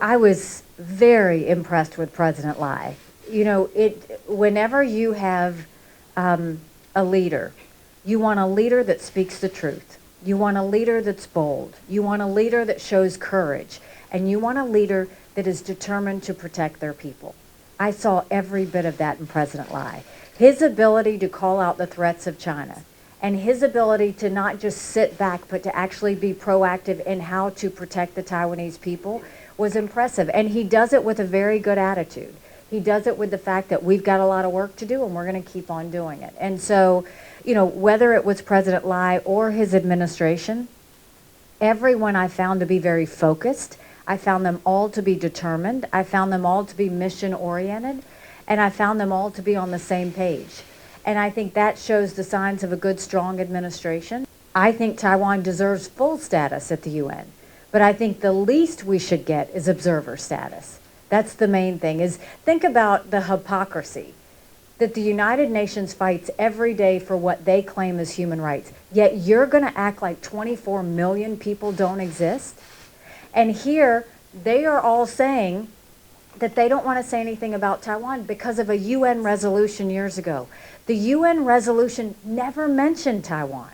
I was very impressed with President Lai. You know, whenever you have a leader, you want a leader that speaks the truth. You want a leader that's bold. You want a leader that shows courage. And you want a leader that is determined to protect their people. I saw every bit of that in President Lai. His ability to call out the threats of China, and his ability to not just sit back, but to actually be proactive in how to protect the Taiwanese people was impressive. And he does it with a very good attitude. He does it with the fact that we've got a lot of work to do and we're going to keep on doing it. And so, you know, whether it was President Lai or his administration, everyone I found to be very focused. I found them all to be determined. I found them all to be mission oriented. And I found them all to be on the same page. And I think that shows the signs of a good, strong administration. I think Taiwan deserves full status at the UN. But I think the least we should get is observer status. That's the main thing, is think about the hypocrisy that the United Nations fights every day for what they claim as human rights. Yet you're going to act like 24 million people don't exist? And here, they are all saying that they don't want to say anything about Taiwan because of a UN resolution years ago. The UN resolution never mentioned Taiwan.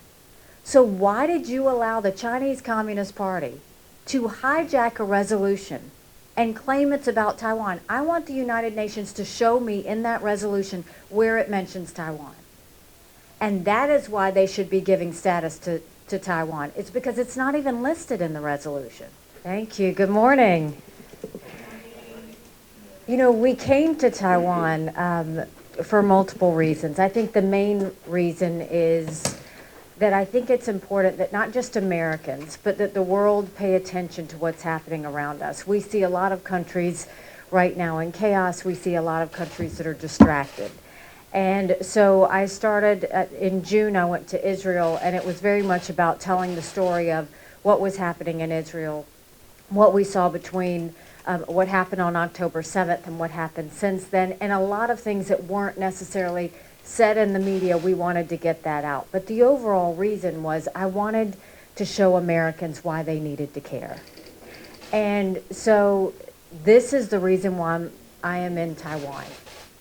So why did you allow the Chinese Communist Party to hijack a resolution and claim it's about Taiwan? I want the United Nations to show me in that resolution where it mentions Taiwan. And that is why they should be giving status to Taiwan. It's because it's not even listed in the resolution. Thank you. Good morning. You know, we came to Taiwan for multiple reasons. I think the main reason is that I think it's important that not just Americans, but that the world pay attention to what's happening around us. We see a lot of countries right now in chaos. We see a lot of countries that are distracted. And so I started in June, I went to Israel, and it was very much about telling the story of what was happening in Israel, what we saw between what happened on October 7th and what happened since then, and a lot of things that weren't necessarily said in the media. We wanted to get that out. But the overall reason was I wanted to show Americans why they needed to care. And so this is the reason why I am in Taiwan.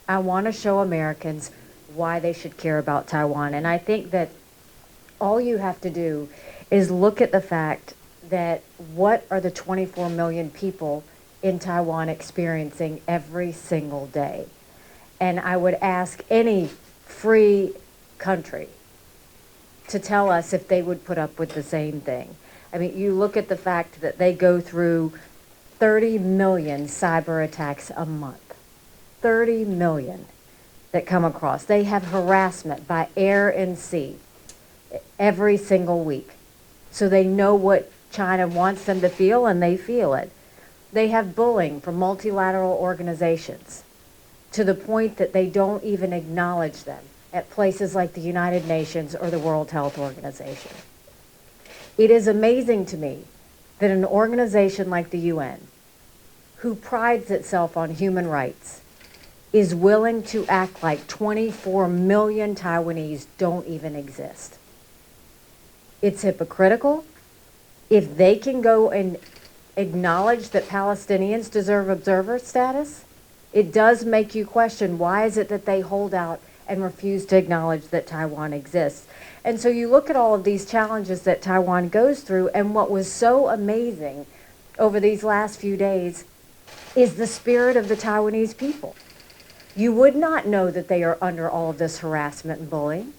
I want to show Americans why they should care about Taiwan. And I think that all you have to do is look at the fact that what are the 24 million people in Taiwan experiencing every single day? And I would ask any free country to tell us if they would put up with the same thing. I mean, you look at the fact that they go through 30 million cyber attacks a month. 30 million that come across. They have harassment by air and sea every single week. So they know what China wants them to feel, and they feel it. They have bullying from multilateral organizations to the point that they don't even acknowledge them at places like the United Nations or the World Health Organization. It is amazing to me that an organization like the UN, who prides itself on human rights, is willing to act like 24 million Taiwanese don't even exist. It's hypocritical. If they can go and acknowledge that Palestinians deserve observer status, it does make you question, why is it that they hold out and refuse to acknowledge that Taiwan exists? And so you look at all of these challenges that Taiwan goes through, and what was so amazing over these last few days is the spirit of the Taiwanese people. You would not know that they are under all of this harassment and bullying.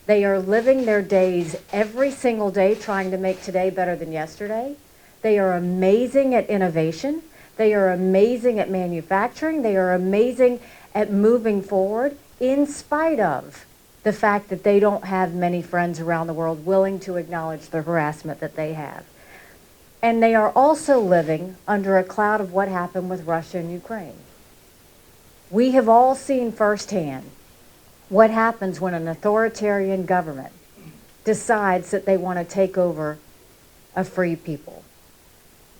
They are living their days every single day trying to make today better than yesterday. They are amazing at innovation. They are amazing at manufacturing. They are amazing at moving forward in spite of the fact that they don't have many friends around the world willing to acknowledge the harassment that they have. And they are also living under a cloud of what happened with Russia and Ukraine. We have all seen firsthand what happens when an authoritarian government decides that they want to take over a free people.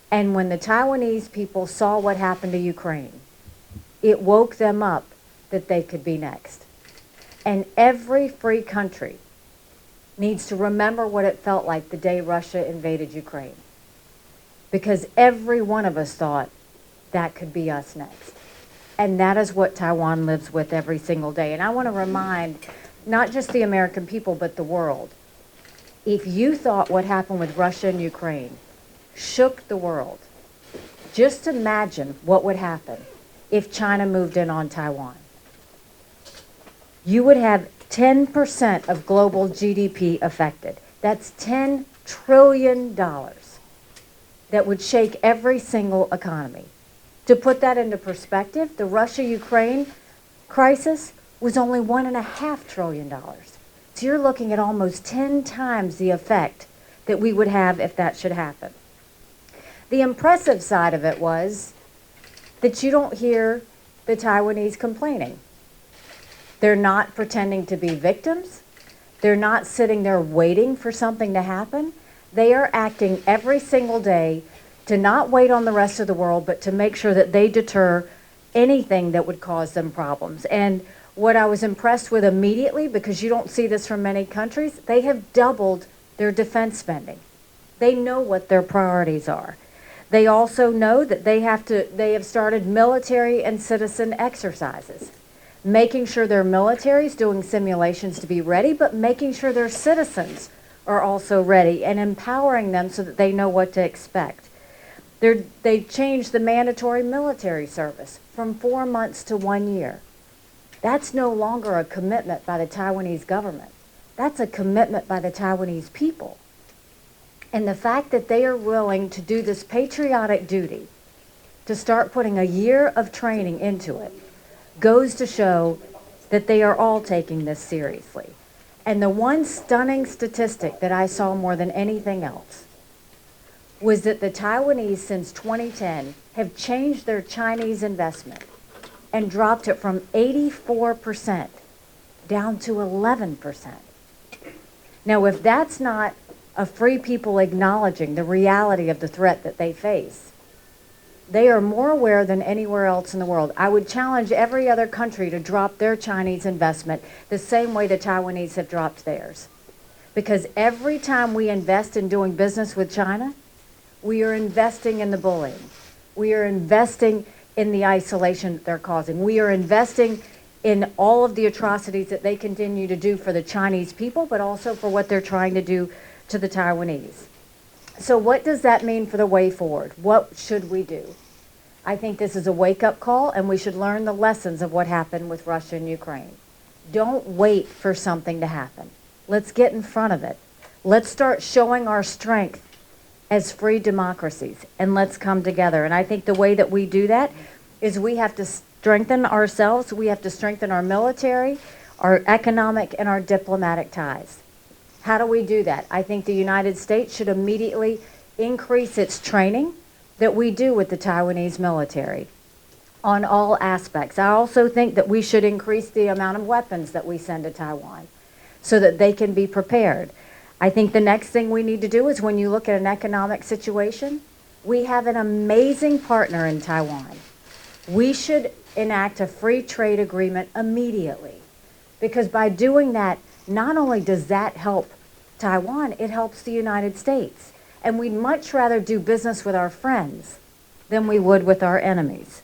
And when the Taiwanese people saw what happened to Ukraine, it woke them up that they could be next. And every free country needs to remember what it felt like the day Russia invaded Ukraine. Because every one of us thought that could be us next. And that is what Taiwan lives with every single day. And I want to remind not just the American people, but the world. If you thought what happened with Russia and Ukraine shook the world, just imagine what would happen if China moved in on Taiwan. You would have 10% of global GDP affected. That's $10 trillion that would shake every single economy. To put that into perspective, the Russia-Ukraine crisis was only $1.5 trillion. So you're looking at almost 10 times the effect that we would have if that should happen. The impressive side of it was that you don't hear the Taiwanese complaining. They're not pretending to be victims. They're not sitting there waiting for something to happen. They are acting every single day to not wait on the rest of the world, but to make sure that they deter anything that would cause them problems. And what I was impressed with immediately, because you don't see this from many countries, they have doubled their defense spending. They know what their priorities are. They also know that they have started military and citizen exercises, making sure their military is doing simulations to be ready, but making sure their citizens are also ready and empowering them so that they know what to expect. They've changed the mandatory military service from 4 months to 1 year. That's no longer a commitment by the Taiwanese government. That's a commitment by the Taiwanese people. And the fact that they are willing to do this patriotic duty, to start putting a year of training into it, goes to show that they are all taking this seriously. And the one stunning statistic that I saw more than anything else was that the Taiwanese since 2010 have changed their Chinese investment and dropped it from 84% down to 11%. Now, if that's not a free people acknowledging the reality of the threat that they face, they are more aware than anywhere else in the world. I would challenge every other country to drop their Chinese investment the same way the Taiwanese have dropped theirs. Because every time we invest in doing business with China, we are investing in the bullying. We are investing in the isolation that they're causing. We are investing in all of the atrocities that they continue to do for the Chinese people, but also for what they're trying to do to the Taiwanese. So what does that mean for the way forward? What should we do? I think this is a wake-up call, and we should learn the lessons of what happened with Russia and Ukraine. Don't wait for something to happen. Let's get in front of it. Let's start showing our strength as free democracies, and let's come together. And I think the way that we do that is we have to strengthen ourselves. We have to strengthen our military, our economic, and our diplomatic ties. How do we do that? I think the United States should immediately increase its training that we do with the Taiwanese military on all aspects. I also think that we should increase the amount of weapons that we send to Taiwan so that they can be prepared. I think the next thing we need to do is, when you look at an economic situation, we have an amazing partner in Taiwan. We should enact a free trade agreement immediately, because by doing that, not only does that help Taiwan, it helps the United States. And we'd much rather do business with our friends than we would with our enemies.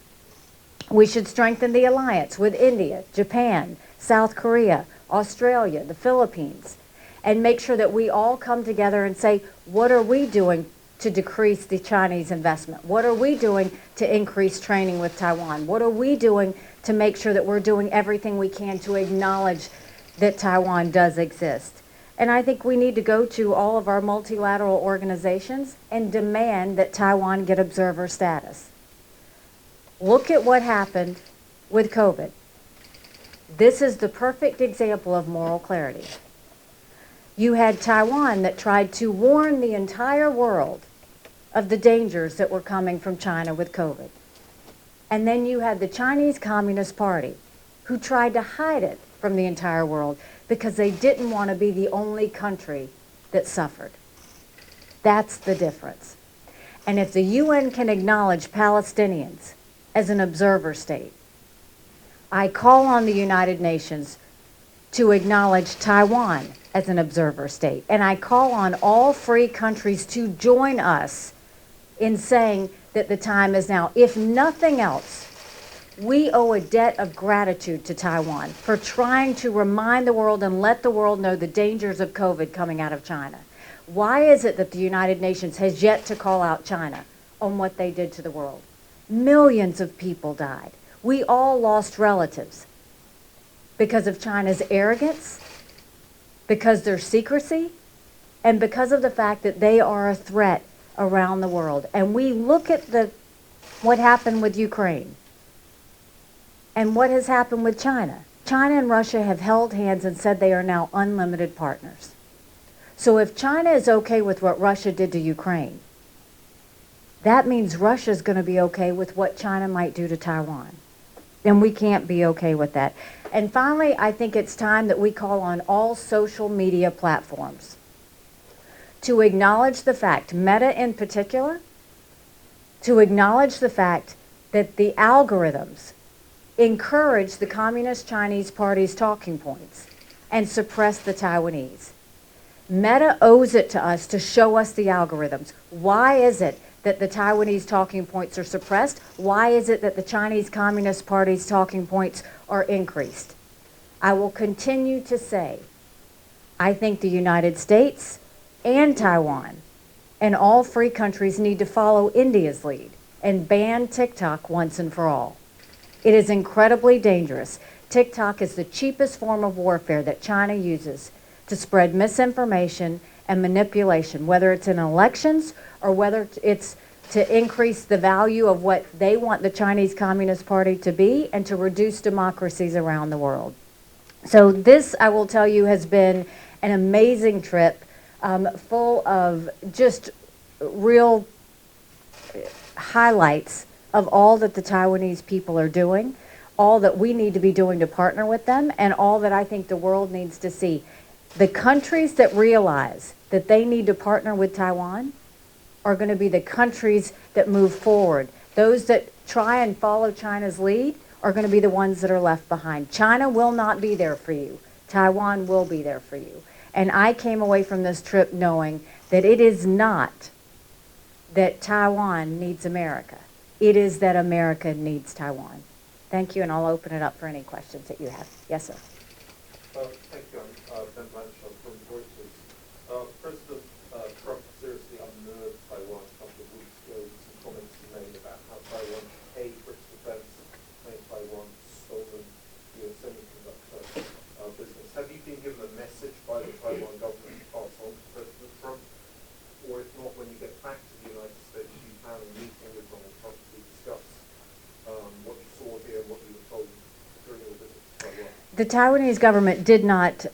We should strengthen the alliance with India, Japan, South Korea, Australia, the Philippines, and make sure that we all come together and say, what are we doing to decrease the Chinese investment? What are we doing to increase training with Taiwan? What are we doing to make sure that we're doing everything we can to acknowledge that Taiwan does exist? And I think we need to go to all of our multilateral organizations and demand that Taiwan get observer status. Look at what happened with COVID. This is the perfect example of moral clarity. You had Taiwan that tried to warn the entire world of the dangers that were coming from China with COVID. And then you had the Chinese Communist Party, who tried to hide it from the entire world because they didn't want to be the only country that suffered. That's the difference. And if the UN can acknowledge Palestinians as an observer state, I call on the United Nations to acknowledge Taiwan as an observer state. And I call on all free countries to join us in saying that the time is now. If nothing else, we owe a debt of gratitude to Taiwan for trying to remind the world and let the world know the dangers of COVID coming out of China. Why is it that the United Nations has yet to call out China on what they did to the world? Millions of people died. We all lost relatives because of China's arrogance, because their secrecy, and because of the fact that they are a threat around the world. And we look at what happened with Ukraine and what has happened with China. China and Russia have held hands and said they are now unlimited partners. So if China is okay with what Russia did to Ukraine, that means Russia is going to be okay with what China might do to Taiwan. And we can't be okay with that. And finally, I think it's time that we call on all social media platforms to acknowledge the fact, Meta in particular, to acknowledge the fact that the algorithms encourage the Communist Chinese Party's talking points and suppress the Taiwanese. Meta owes it to us to show us the algorithms. Why is it that the Taiwanese talking points are suppressed? Why is it that the Chinese Communist Party's talking points are increased? I will continue to say, I think the United States and Taiwan and all free countries need to follow India's lead and ban TikTok once and for all. It is incredibly dangerous. TikTok is the cheapest form of warfare that China uses to spread misinformation and manipulation, whether it's in elections or whether it's to increase the value of what they want the Chinese Communist Party to be and to reduce democracies around the world. So this, I will tell you, has been an amazing trip, full of just real highlights of all that the Taiwanese people are doing, all that we need to be doing to partner with them, and all that I think the world needs to see. The countries that realize that they need to partner with Taiwan are going to be the countries that move forward. Those that try and follow China's lead are going to be the ones that are left behind. China will not be there for you. Taiwan will be there for you. And I came away from this trip knowing that it is not that Taiwan needs America. It is that America needs Taiwan. Thank you, and I'll open it up for any questions that you have. Yes, sir. Thank you. I'm Ben Blanchard from Reuters. President Trump seriously unnerved Taiwan a couple of weeks ago with some comments he made about how Taiwan paid for its defense, made Taiwan stolen US semiconductor business. Have you been given a message by the Taiwan government to pass on to President Trump? Or if not, when you get back to the United States, you plan a meeting with Donald Trump to discuss what you saw here and what you were told during your visit to Taiwan? The Taiwanese government did not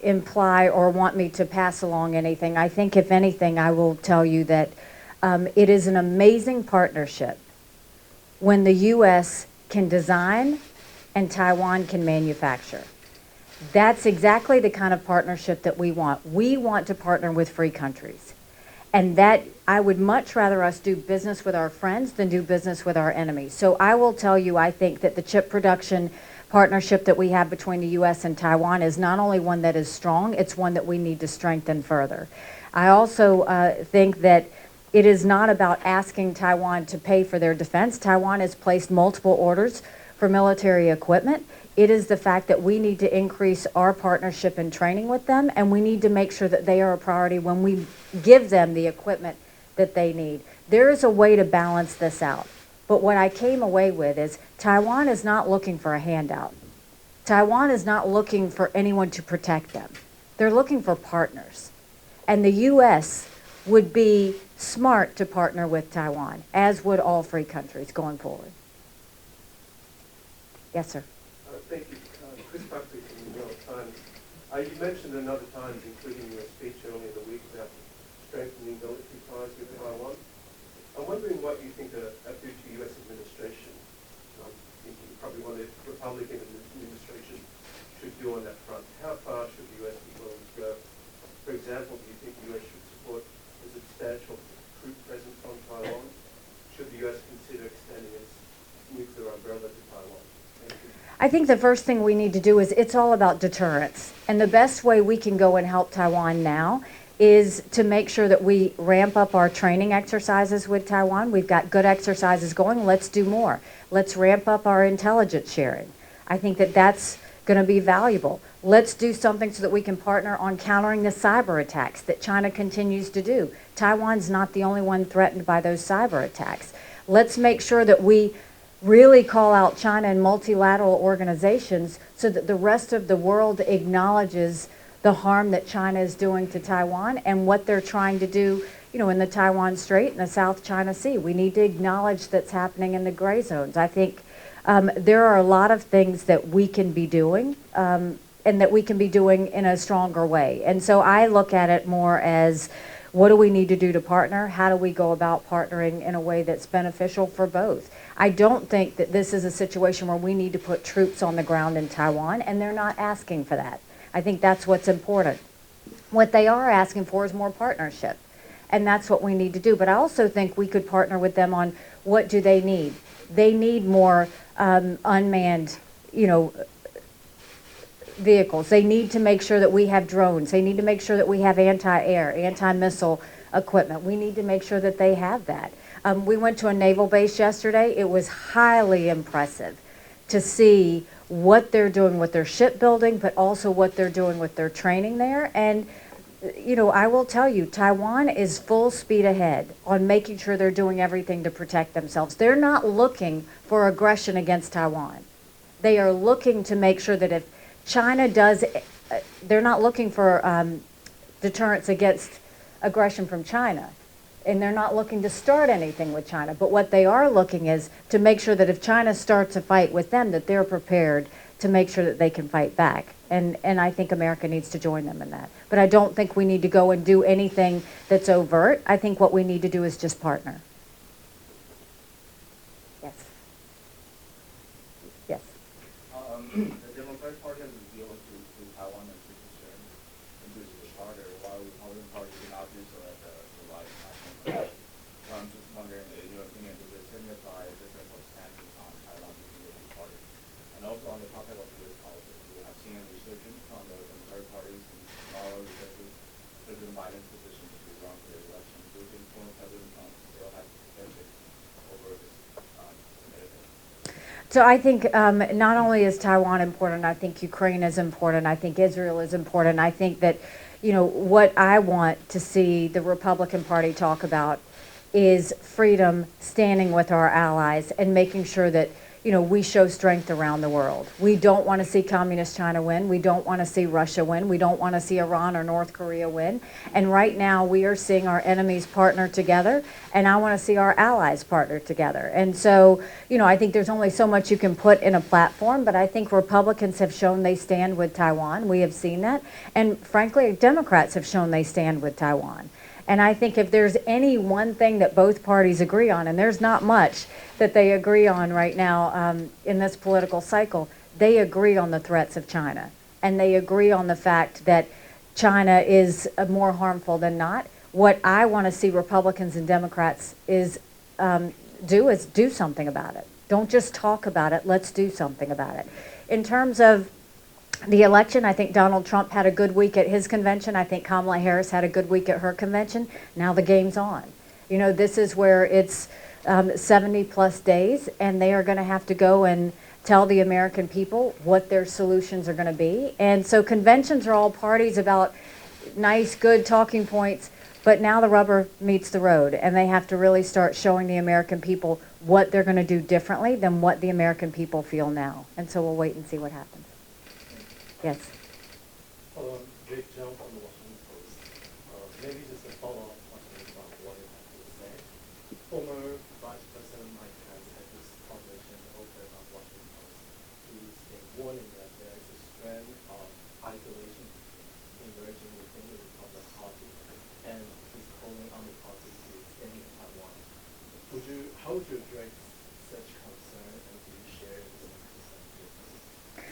imply or want me to pass along anything. I think, if anything, I will tell you that it is an amazing partnership when the U.S. can design and Taiwan can manufacture. That's exactly the kind of partnership that we want. We want to partner with free countries. And that I would much rather us do business with our friends than do business with our enemies. So I will tell you, I think that the chip production partnership that we have between the U.S. and Taiwan is not only one that is strong, it's one that we need to strengthen further. I also think that it is not about asking Taiwan to pay for their defense. Taiwan has placed multiple orders for military equipment. It is the fact that we need to increase our partnership and training with them, and we need to make sure that they are a priority when we give them the equipment that they need. There is a way to balance this out. But what I came away with is Taiwan is not looking for a handout. Taiwan is not looking for anyone to protect them. They're looking for partners. And the U.S. would be smart to partner with Taiwan, as would all free countries going forward. Yes, sir. Thank you. Chris Buckley from the New York Times. You mentioned a number of times, including your speech earlier in the week, about strengthening military ties with Taiwan. I'm wondering what you think a future U.S. administration, I think you probably want a Republican administration, should do on that front. How far should the U.S. be willing to go? For example, do you think the U.S. should support a substantial troop presence on Taiwan? Should the U.S. consider extending its nuclear umbrella to Taiwan? Thank you. I think the first thing we need to do is it's all about deterrence. And the best way we can go and help Taiwan now is to make sure that we ramp up our training exercises with Taiwan. We've got good exercises going. Let's do more. Let's ramp up our intelligence sharing. I think that that's going to be valuable. Let's do something so that we can partner on countering the cyber attacks that China continues to do. Taiwan's not the only one threatened by those cyber attacks. Let's make sure that we really call out China in multilateral organizations so that the rest of the world acknowledges the harm that China is doing to Taiwan and what they're trying to do, in the Taiwan Strait and the South China Sea. We need to acknowledge that's happening in the gray zones. I think there are a lot of things that we can be doing and that we can be doing in a stronger way. And so I look at it more as, what do we need to do to partner? How do we go about partnering in a way that's beneficial for both? I don't think that this is a situation where we need to put troops on the ground in Taiwan, and they're not asking for that. I think that's what's important. What they are asking for is more partnership, and that's what we need to do. But I also think we could partner with them on what do they need. They need more unmanned, vehicles. They need to make sure that we have drones. They need to make sure that we have anti-air, anti-missile equipment. We need to make sure that they have that. We went to a naval base yesterday. It was highly impressive to see what they're doing with their shipbuilding, but also what they're doing with their training there. And, I will tell you, Taiwan is full speed ahead on making sure they're doing everything to protect themselves. They're not looking for aggression against Taiwan. They are looking to make sure that if China does, they're not looking for deterrence against aggression from China. And they're not looking to start anything with China. But what they are looking is to make sure that if China starts a fight with them, that they're prepared to make sure that they can fight back. And I think America needs to join them in that. But I don't think we need to go and do anything that's overt. I think what we need to do is just partner. Yes. Yes. The Democratic Party has revealed to Taiwan and to concern into the charter, while the Republican Party did not do so at the July national convention. So I'm just wondering, in your opinion, does it signify a difference of stances on Taiwan between the two parties? And also on the topic of U.S. politics, we have seen a resurgence from the Democratic parties in smaller resurgence President Biden's position to run for the election. Do you think former President Trump still has potential over this competitive? So I think not only is Taiwan important, I think Ukraine is important. I think Israel is important. I think that, what I want to see the Republican Party talk about is freedom, standing with our allies, and making sure that, we show strength around the world. We don't want to see communist China win. We don't want to see Russia win. We don't want to see Iran or North Korea win. And right now we are seeing our enemies partner together, and I want to see our allies partner together. And so, I think there's only so much you can put in a platform, but I think Republicans have shown they stand with Taiwan. We have seen that. And frankly, Democrats have shown they stand with Taiwan. And I think if there's any one thing that both parties agree on, and there's not much that they agree on right now in this political cycle, they agree on the threats of China. And they agree on the fact that China is more harmful than not. What I want to see Republicans and Democrats is do something about it. Don't just talk about it, let's do something about it. In terms of the election, I think Donald Trump had a good week at his convention. I think Kamala Harris had a good week at her convention. Now the game's on. This is where it's 70 plus days, and they are going to have to go and tell the American people what their solutions are going to be. And so conventions are all parties about nice, good talking points, but now the rubber meets the road, and they have to really start showing the American people what they're going to do differently than what the American people feel now. And so we'll wait and see what happens. Yes. Big jump on the Washington Post. Maybe just a follow-up question about what it had to say. Former Vice President Mike Pence had this conversation open on Washington Post. He's been warning that there is a strand of isolation emerging within the Republican Party, and he's calling on the party to stay in Taiwan. How would you address such concern, and do you share the same concern?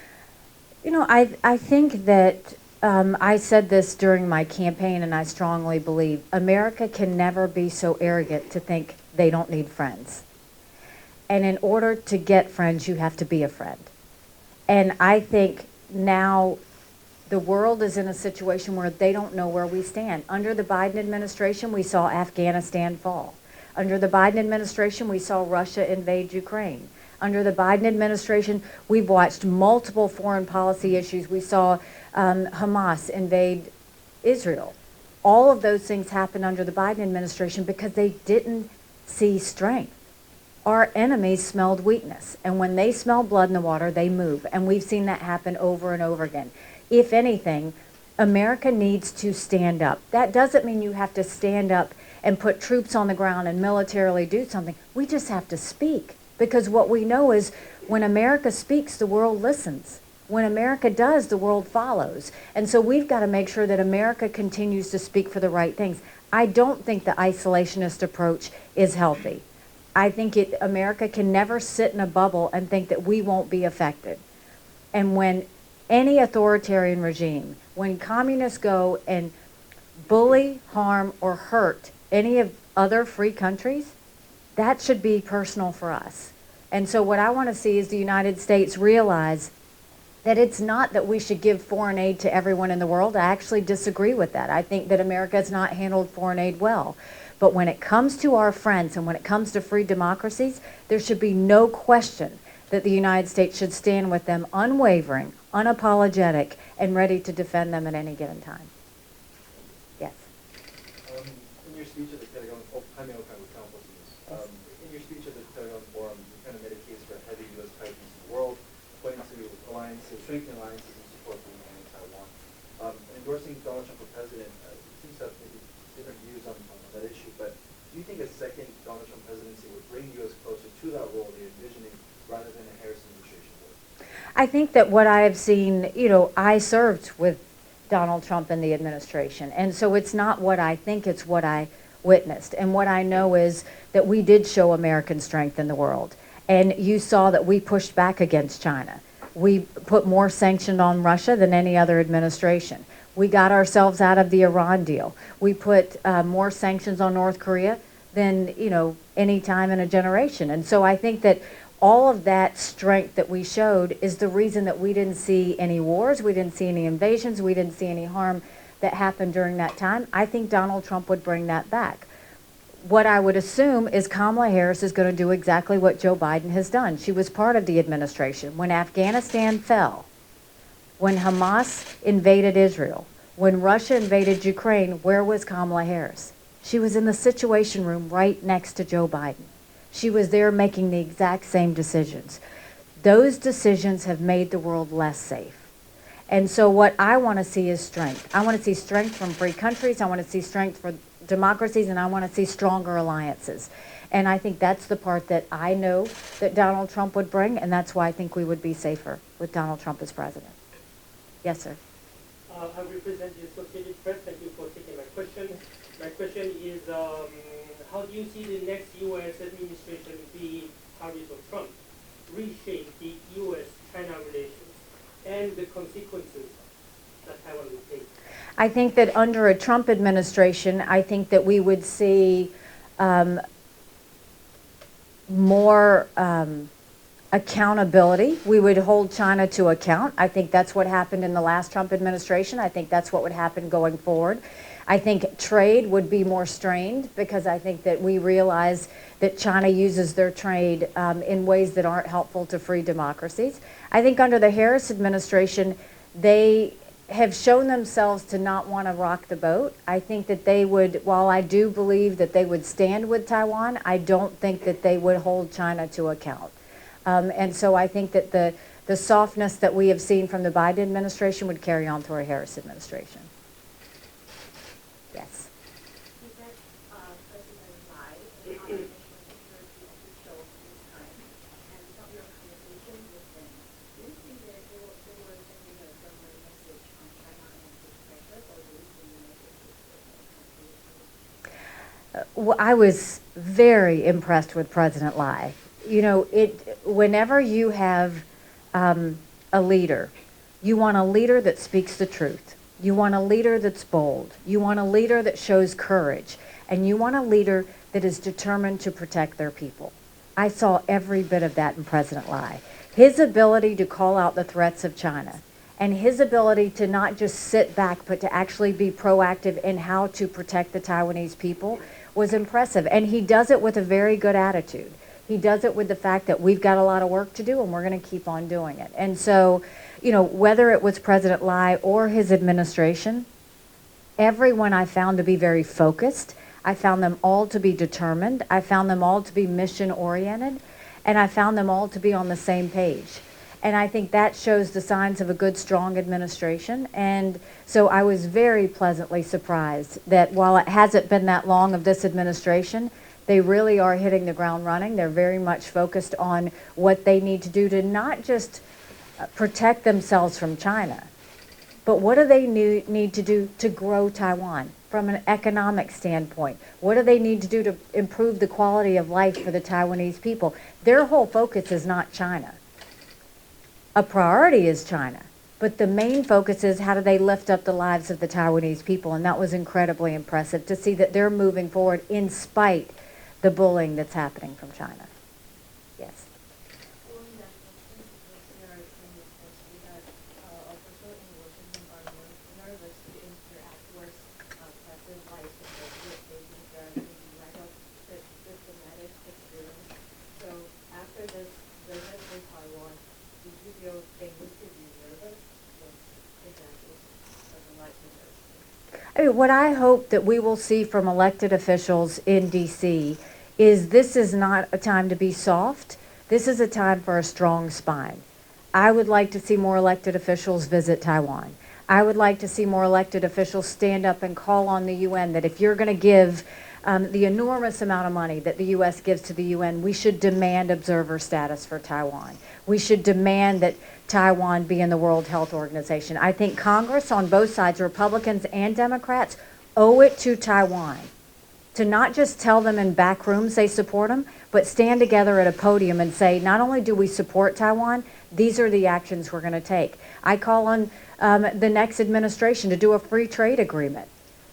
I think that I said this during my campaign, and I strongly believe America can never be so arrogant to think they don't need friends. And in order to get friends, you have to be a friend. And I think now The world is in a situation where they don't know where we stand. Under the Biden administration, we saw Afghanistan fall. Under the Biden administration, we saw Russia invade Ukraine. Under the Biden administration, we've watched multiple foreign policy issues. We saw Hamas invade Israel. All of those things happened under the Biden administration because they didn't see strength. Our enemies smelled weakness, and when they smell blood in the water, they move, and we've seen that happen over and over again. If anything, America needs to stand up. That doesn't mean you have to stand up and put troops on the ground and militarily do something. We just have to speak, because what we know is when America speaks, the world listens. When America does, the world follows. And so we've got to make sure that America continues to speak for the right things. I don't think the isolationist approach is healthy. I think America can never sit in a bubble and think that we won't be affected. And when any authoritarian regime, when communists go and bully, harm, or hurt any of other free countries, that should be personal for us. And so what I want to see is the United States realize that it's not that we should give foreign aid to everyone in the world. I actually disagree with that. I think that America has not handled foreign aid well. But when it comes to our friends and when it comes to free democracies, there should be no question that the United States should stand with them unwavering, unapologetic, and ready to defend them at any given time. Yes. In your speech at the Pentagon, in your speech at the Pentagon Forum, you kind of made a case for a heavy U.S. presence in the world, pointing to alliances, strengthening alliances in support for Ukraine and Taiwan. Endorsing Donald Trump for president seems to have maybe different views on that issue, but do you think a second Donald Trump presidency would bring U.S. closer to that role they're envisioning rather than a Harris administration would? I think that what I have seen, I served with Donald Trump in the administration, and so it's not what I think, it's what I witnessed. And what I know is that we did show American strength in the world. And you saw that we pushed back against China. We put more sanctions on Russia than any other administration. We got ourselves out of the Iran deal. We put more sanctions on North Korea than, any time in a generation. And so I think that all of that strength that we showed is the reason that we didn't see any wars, we didn't see any invasions, we didn't see any harm that happened during that time. I think Donald Trump would bring that back. What I would assume is Kamala Harris is going to do exactly what Joe Biden has done. She was part of the administration. When Afghanistan fell, when Hamas invaded Israel, when Russia invaded Ukraine, where was Kamala Harris? She was in the Situation Room right next to Joe Biden. She was there making the exact same decisions. Those decisions have made the world less safe. And so what I want to see is strength. I want to see strength from free countries. I want to see strength for democracies, and I want to see stronger alliances. And I think that's the part that I know that Donald Trump would bring, and that's why I think we would be safer with Donald Trump as president. Yes, sir. I represent the Associated Press. Thank you for taking my question. My question is, how do you see the next U.S. administration, be Harris or Trump, reshape the U.S.-China relations and the consequences that Taiwan will take? I think that under a Trump administration, I think that we would see more accountability. We would hold China to account. I think that's what happened in the last Trump administration. I think that's what would happen going forward. I think trade would be more strained because I think that we realize that China uses their trade in ways that aren't helpful to free democracies. I think under the Harris administration, they have shown themselves to not want to rock the boat. I think that they would, while I do believe that they would stand with Taiwan, I don't think that they would hold China to account. And so I think that the softness that we have seen from the Biden administration would carry on through a Harris administration. Yes. You said President Lai in our national security official this time, and from your conversation with them, do you think that they were sending a similar message on China and its pressure, or do you think the message is Well, I was very impressed with President Lai. Whenever you have a leader, you want a leader that speaks the truth. You want a leader that's bold. You want a leader that shows courage. And you want a leader that is determined to protect their people. I saw every bit of that in President Lai. His ability to call out the threats of China And his ability to not just sit back, but to actually be proactive in how to protect the Taiwanese people was impressive. And he does it with a very good attitude. He does it with the fact that we've got a lot of work to do and we're going to keep on doing it. And so, you know, whether it was President Lai or his administration, everyone I found to be very focused. I found them all to be determined. I found them all to be mission oriented. And I found them all to be on the same page. And I think that shows the signs of a good, strong administration. And so I was very pleasantly surprised that while it hasn't been that long of this administration, they really are hitting the ground running. They're very much focused on what they need to do to not just protect themselves from China, but what do they need to do to grow Taiwan from an economic standpoint? What do they need to do to improve the quality of life for the Taiwanese people? Their whole focus is not China. A priority is China, but the main focus is how do they lift up the lives of the Taiwanese people, and that was incredibly impressive to see that they're moving forward in spite the bullying that's happening from China. Yes. Following that question, because there are many reports that officials in Washington are nervous to interact with President Lai because they think there may be lack of diplomatic experience. So after this visit to Taiwan, did you feel they need to be nervous with examples of the Lai University? I mean, what I hope that we will see from elected officials in D.C. is this is not a time to be soft. This is a time for a strong spine. I would like to see more elected officials visit Taiwan. I would like to see more elected officials stand up and call on the UN that if you're going to give the enormous amount of money that the U.S. gives to the UN, we should demand observer status for Taiwan. We should demand that Taiwan be in the World Health Organization. I think Congress on both sides, Republicans and Democrats, owe it to Taiwan to not just tell them in back rooms they support them, but stand together at a podium and say, not only do we support Taiwan, these are the actions we're going to take. I call on the next administration to do a free trade agreement.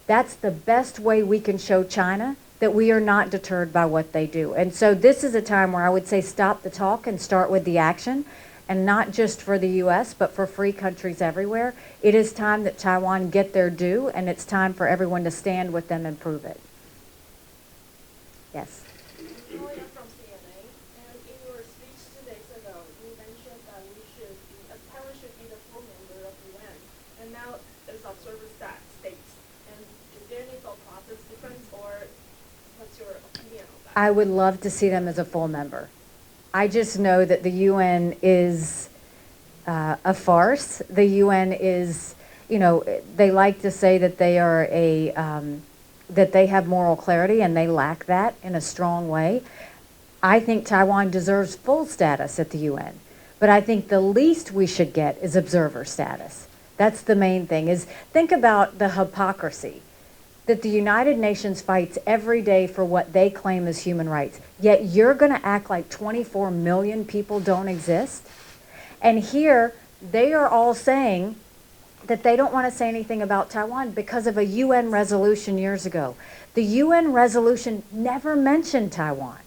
That's the best way we can show China that we are not deterred by what they do. And so this is a time where I would say stop the talk and start with the action, and not just for the U.S., but for free countries everywhere. It is time that Taiwan get their due, and it's time for everyone to stand with them and prove it. Yes. Julia from CNA, and in your speech 2 days ago, you mentioned that Taiwan should be the full member of the UN, and now it's observer states. And is there any thought process difference, or what's your opinion on that? I would love to see them as a full member. I just know that the UN is a farce. The UN is, you know, they like to say that they are that they have moral clarity, and they lack that in a strong way. I think Taiwan deserves full status at the UN, but I think the least we should get is observer status. That's the main thing, is think about the hypocrisy that the United Nations fights every day for what they claim as human rights, yet you're going to act like 24 million people don't exist? And here, they are all saying that they don't want to say anything about Taiwan because of a UN resolution years ago. The UN resolution never mentioned Taiwan.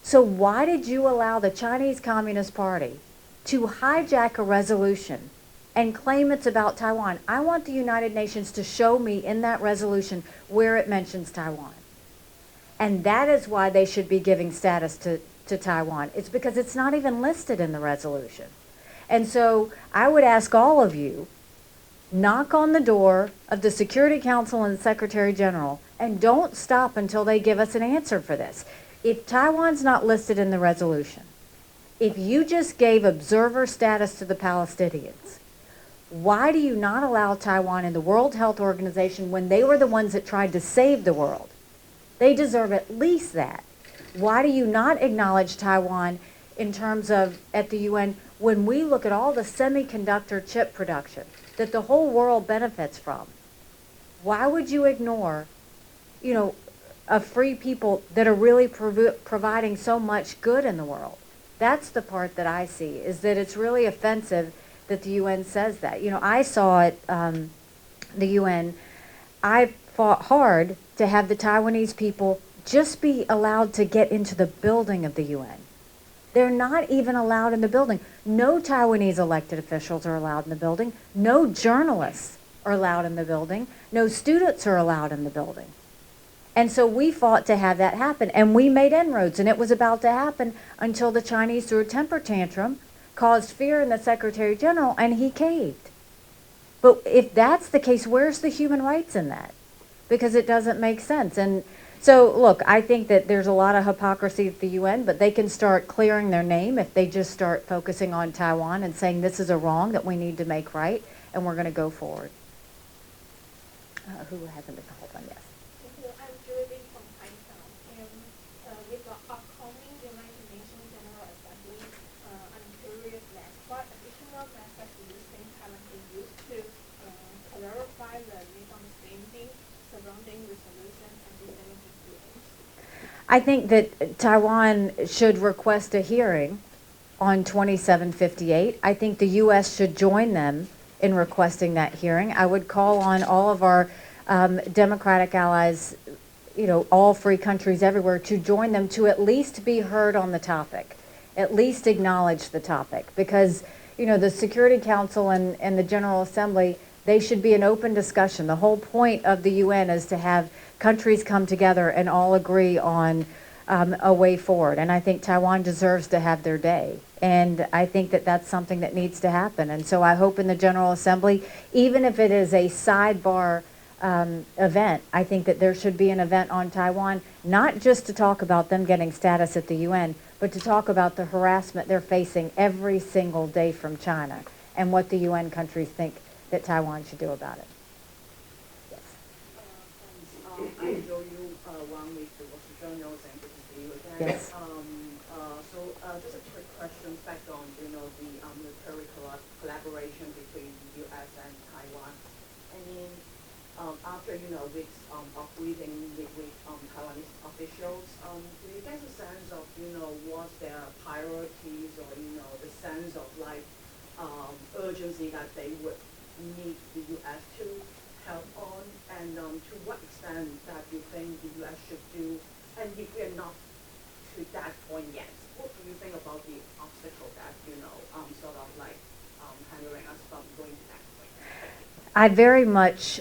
So why did you allow the Chinese Communist Party to hijack a resolution and claim it's about Taiwan? I want the United Nations to show me in that resolution where it mentions Taiwan. And that is why they should be giving status to Taiwan. It's because it's not even listed in the resolution. And so I would ask all of you, knock on the door of the Security Council and the Secretary General, and don't stop until they give us an answer for this. If Taiwan's not listed in the resolution, if you just gave observer status to the Palestinians, why do you not allow Taiwan in the World Health Organization when they were the ones that tried to save the world? They deserve at least that. Why do you not acknowledge Taiwan in terms of at the UN when we look at all the semiconductor chip production that the whole world benefits from? Why would you ignore, you know, a free people that are really providing so much good in the world? That's the part that I see, is that it's really offensive that the UN says that. You know, I saw it, the UN, I fought hard to have the Taiwanese people just be allowed to get into the building of the UN. They're not even allowed in the building. No Taiwanese elected officials are allowed in the building. No journalists are allowed in the building. No students are allowed in the building. And so we fought to have that happen, and we made inroads, and it was about to happen until the Chinese threw a temper tantrum, caused fear in the Secretary General, and he caved. But if that's the case, where's the human rights in that? Because it doesn't make sense. And so, look, I think that there's a lot of hypocrisy at the UN, but they can start clearing their name if they just start focusing on Taiwan and saying this is a wrong that we need to make right, and we're going to go forward. Who hasn't been called on? Yes. Thank you. I'm Julie from Pinetown. And with the upcoming United Nations General Assembly, I'm curious next, what additional methods do you think Taiwan can use to clarify the misunderstanding surrounding resolution and implementing rules? I think that Taiwan should request a hearing on 2758. I think the U.S. should join them in requesting that hearing. I would call on all of our democratic allies, all free countries everywhere, to join them to at least be heard on the topic, at least acknowledge the topic, because the Security Council and the General Assembly, they should be an open discussion. The whole point of the UN is to have countries come together and all agree on a way forward. And I think Taiwan deserves to have their day. And I think that that's something that needs to happen. And so I hope in the General Assembly, even if it is a sidebar event, I think that there should be an event on Taiwan, not just to talk about them getting status at the UN, but to talk about the harassment they're facing every single day from China and what the UN countries think that Taiwan should do about it. Yes. I'm Joyu Wang with the Wall Street Journal, and good to see you again. Yes. Just a quick question back on, the military collaboration between the U.S. and Taiwan. I mean, after, weeks of meeting with Taiwanese officials, do you get a sense of, what's their priorities or, the sense of, urgency that they would need the U.S. to help on, and to what extent that you think the U.S. should do, and if we're not to that point yet, what do you think about the obstacle that, hindering us from going to that point? I very much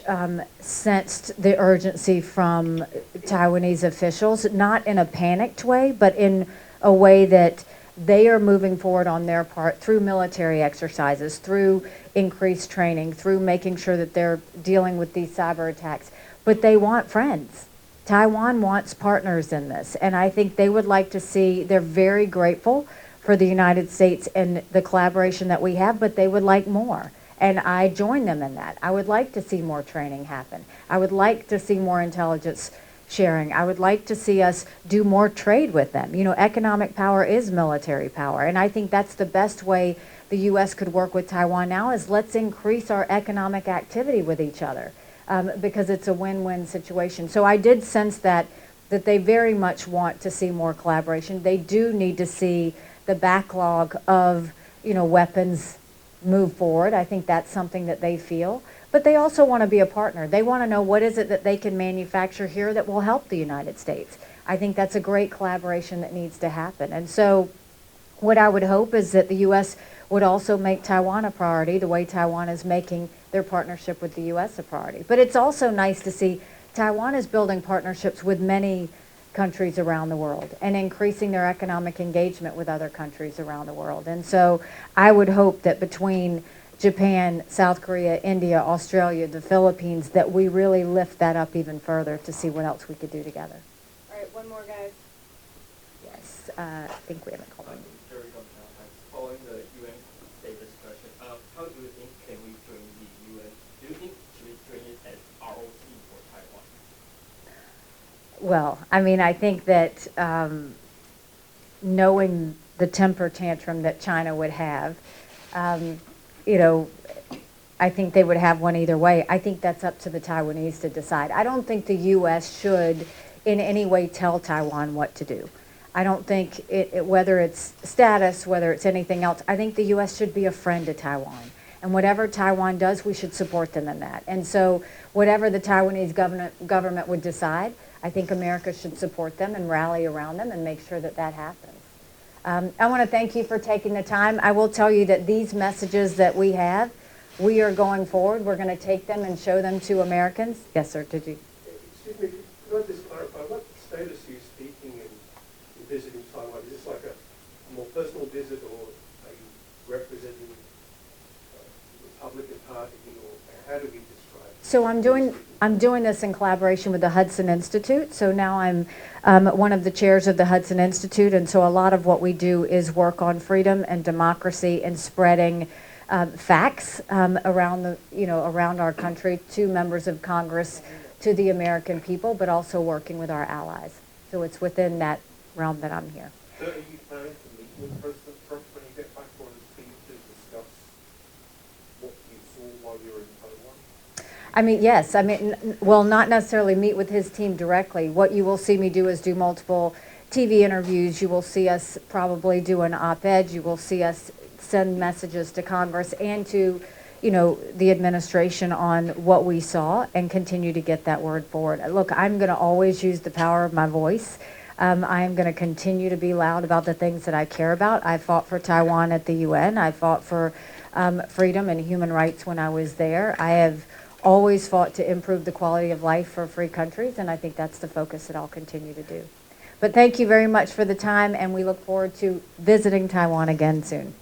sensed the urgency from Taiwanese officials, not in a panicked way, but in a way that they are moving forward on their part through military exercises, through increased training, through making sure that they're dealing with these cyber attacks. But they want friends. Taiwan wants partners in this, and I think they would like to see, they're very grateful for the United States and the collaboration that we have, but they would like more. And I join them in that. I would like to see more training happen. I would like to see more intelligence sharing. I would like to see us do more trade with them. Economic power is military power, and I think that's the best way the U.S. could work with Taiwan now, is let's increase our economic activity with each other. Because it's a win-win situation. So I did sense that they very much want to see more collaboration. They do need to see the backlog of, weapons move forward. I think that's something that they feel. But they also want to be a partner. They want to know what is it that they can manufacture here that will help the United States. I think that's a great collaboration that needs to happen. And so what I would hope is that the U.S. would also make Taiwan a priority, the way Taiwan is making their partnership with the U.S. a priority. But it's also nice to see Taiwan is building partnerships with many countries around the world and increasing their economic engagement with other countries around the world. And so I would hope that between Japan, South Korea, India, Australia, the Philippines, that we really lift that up even further to see what else we could do together. All right, one more, guys. Yes, I think we haven't called on. Jerry Gonzalez. Following the UN State discussion, how do you think can we join the UN? Do you think should we join it as ROC for Taiwan? Well, I think that knowing the temper tantrum that China would have, I think they would have one either way. I think that's up to the Taiwanese to decide. I don't think the U.S. should in any way tell Taiwan what to do. I don't think whether it's status, whether it's anything else, I think the U.S. should be a friend to Taiwan. And whatever Taiwan does, we should support them in that. And so whatever the Taiwanese government would decide, I think America should support them and rally around them and make sure that that happens. I want to thank you for taking the time. I will tell you that these messages that we have, we are going forward. We're going to take them and show them to Americans. Yes, sir, did you? Excuse me, could I just clarify, what status are you speaking in visiting Taiwan? Is this like a more personal visit, or are you representing the Republican Party, or how do we describe it? So I'm doing this in collaboration with the Hudson Institute. So now I'm one of the chairs of the Hudson Institute, and so a lot of what we do is work on freedom and democracy and spreading facts around around our country to members of Congress, to the American people, but also working with our allies. So it's within that realm that I'm here. So are you planning to meet with President Trump when you get back on his feet to discuss what you saw while you were in Taiwan? I mean, yes. I mean, well, not necessarily meet with his team directly. What you will see me do is do multiple TV interviews. You will see us probably do an op-ed. You will see us send messages to Congress and to, the administration on what we saw and continue to get that word forward. Look, I'm going to always use the power of my voice. I am going to continue to be loud about the things that I care about. I fought for Taiwan at the UN. I fought for freedom and human rights when I was there. I have always fought to improve the quality of life for free countries, and I think that's the focus that I'll continue to do. But thank you very much for the time, and we look forward to visiting Taiwan again soon.